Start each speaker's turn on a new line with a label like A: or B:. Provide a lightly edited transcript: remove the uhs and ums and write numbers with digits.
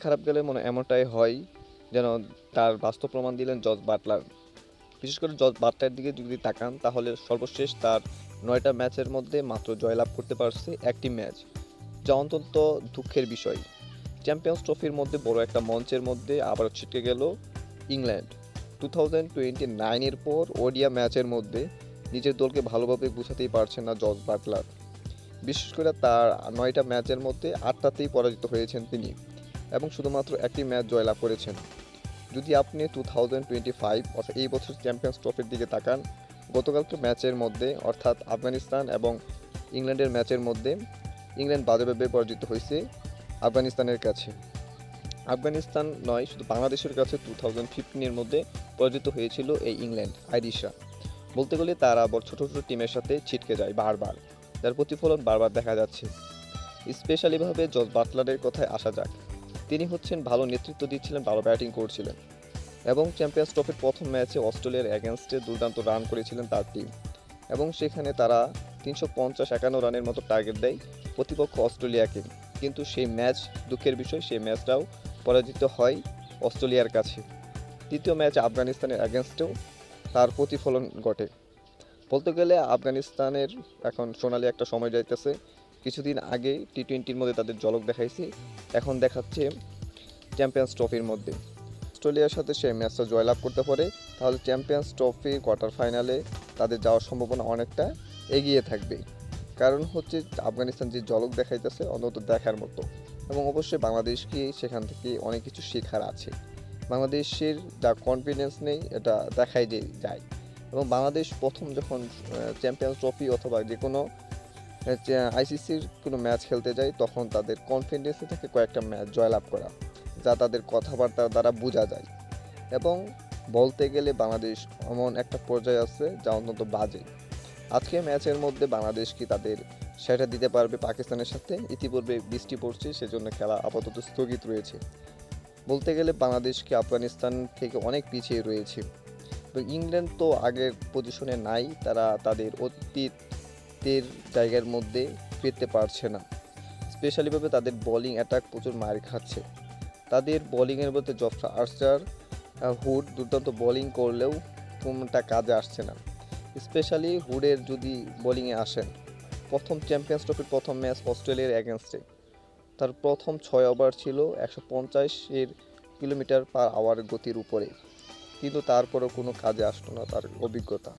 A: খারাপ গেলে মনে এমনটাই হয় যেন তার বাস্তব প্রমাণ দিলেন জস বাটলার। বিশেষ করে জস বাটলারের দিকে যদি তাকান তাহলে সর্বশেষ তার ৯টা ম্যাচের মধ্যে মাত্র জয়লাভ করতে পারছে একটি ম্যাচ, যা অত্যন্ত দুঃখের বিষয়। চ্যাম্পিয়ন্স ট্রফির মধ্যে বড় একটা মঞ্চের মধ্যে আবার ছিটকে গেল ইংল্যান্ড। 2029 পর ওডিয়া ম্যাচের মধ্যে নিজের দলকে ভালোভাবে গুছাতেই পারছেন না জস বাটলার। বিশেষ করে তার ৯টা ম্যাচের মধ্যে ৮টাতেই পরাজিত হয়েছেন তিনি এবং শুধুমাত্র একটি ম্যাচ জয়লাভ করেছেন। যদি আপনি 2025 অর্থাৎ এই বছর চ্যাম্পিয়ন্স ট্রফির দিকে তাকান, গতকালকে ম্যাচের মধ্যে অর্থাৎ আফগানিস্তান এবং ইংল্যান্ডের ম্যাচের মধ্যে ইংল্যান্ড বাজেভাবে পরাজিত হয়েছে আফগানিস্তানের কাছে। আফগানিস্তান নয়, শুধু বাংলাদেশের কাছে 2015 মধ্যে পরাজিত হয়েছিল এই ইংল্যান্ড আইরিশরা। বলতে গেলে তারা আবার ছোট ছোট টিমের সাথে ছিটকে যায় বারবার, যার প্রতিফলন বারবার দেখা যাচ্ছে। স্পেশালিভাবে জস বাটলারের কথায় আসা যাক। তিনি হচ্ছেন ভালো নেতৃত্ব দিচ্ছিলেন, ভালো ব্যাটিং করছিলেন এবং চ্যাম্পিয়ন্স ট্রফির প্রথম ম্যাচে অস্ট্রেলিয়ার এগেনস্টে দুর্দান্ত রান করেছিলেন তার টিম এবং সেখানে তারা 350-51 রানের মতো টার্গেট দেয় প্রতিপক্ষ অস্ট্রেলিয়াকে। কিন্তু সেই ম্যাচ, দুঃখের বিষয়, সেই ম্যাচটাও পরাজিত হয় অস্ট্রেলিয়ার কাছে। তৃতীয় ম্যাচে আফগানিস্তানের এগেনস্টেও তার প্রতিফলন ঘটে। বলতে গেলে আফগানিস্তানের এখন সোনালি একটা সময় যাইতেছে। কিছুদিন আগে টি-20-র মধ্যে তাদের ঝলক দেখাইছে, এখন দেখাচ্ছে চ্যাম্পিয়ন্স ট্রফির মধ্যে। অস্ট্রেলিয়ার সাথে সেই ম্যাচটা জয়লাভ করতে পারে তাহলে চ্যাম্পিয়ন্স ট্রফির কোয়ার্টার ফাইনালে তাদের যাওয়ার সম্ভাবনা অনেকটা এগিয়ে থাকবে। কারণ হচ্ছে আফগানিস্তান যে ঝলক দেখাইতেছে অন্তত দেখার মতো, এবং অবশ্যই বাংলাদেশকে সেখান থেকে অনেক কিছু শেখার আছে। বাংলাদেশের যা কনফিডেন্স নেই এটা দেখাই যায়। এবং বাংলাদেশ প্রথম যখন চ্যাম্পিয়ন্স ট্রফি অথবা যে কোনো আইসিসির কোনো ম্যাচ খেলতে যায় তখন তাদের কনফিডেন্সে থাকে কয়েকটা ম্যাচ জয়লাভ করা, যা তাদের কথাবার্তার দ্বারা বোঝা যায়। এবং বলতে গেলে বাংলাদেশ এমন একটা পর্যায়ে আছে যা অত্যন্ত বাজে। আজকে ম্যাচের মধ্যে বাংলাদেশ কি তাদের সেটা দিতে পারবে পাকিস্তানের সাথে? ইতিপূর্বে বৃষ্টি পড়ছে, সেজন্য খেলা আপাতত স্থগিত রয়েছে। বলতে গেলে বাংলাদেশ কি আফগানিস্তান থেকে অনেক পিছিয়ে রয়েছে। তো ইংল্যান্ড তো আগের পজিশনে নাই, তারা তাদের অতীতের জায়গার মধ্যে ফিরতে পারছে না। স্পেশালিভাবে তাদের বোলিং অ্যাটাক প্রচুর মার খাচ্ছে। তাদের বোলিংয়ের মধ্যে জফরা আর্চার, হুড দুর্দান্ত বোলিং করলেও কোনটা কাজে আসছে না। স্পেশালি হুডের যদি বোলিংয়ে আসেন, প্রথম চ্যাম্পিয়ন্স ট্রফির প্রথম ম্যাচ অস্ট্রেলিয়ার এগেনস্টে তার প্রথম 6 ওভার ছিল 150 কিলোমিটার পার আওয়ার গতির উপরে, কিন্তু তারপরেও কোনো কাজে আসতো না তার অভিজ্ঞতা।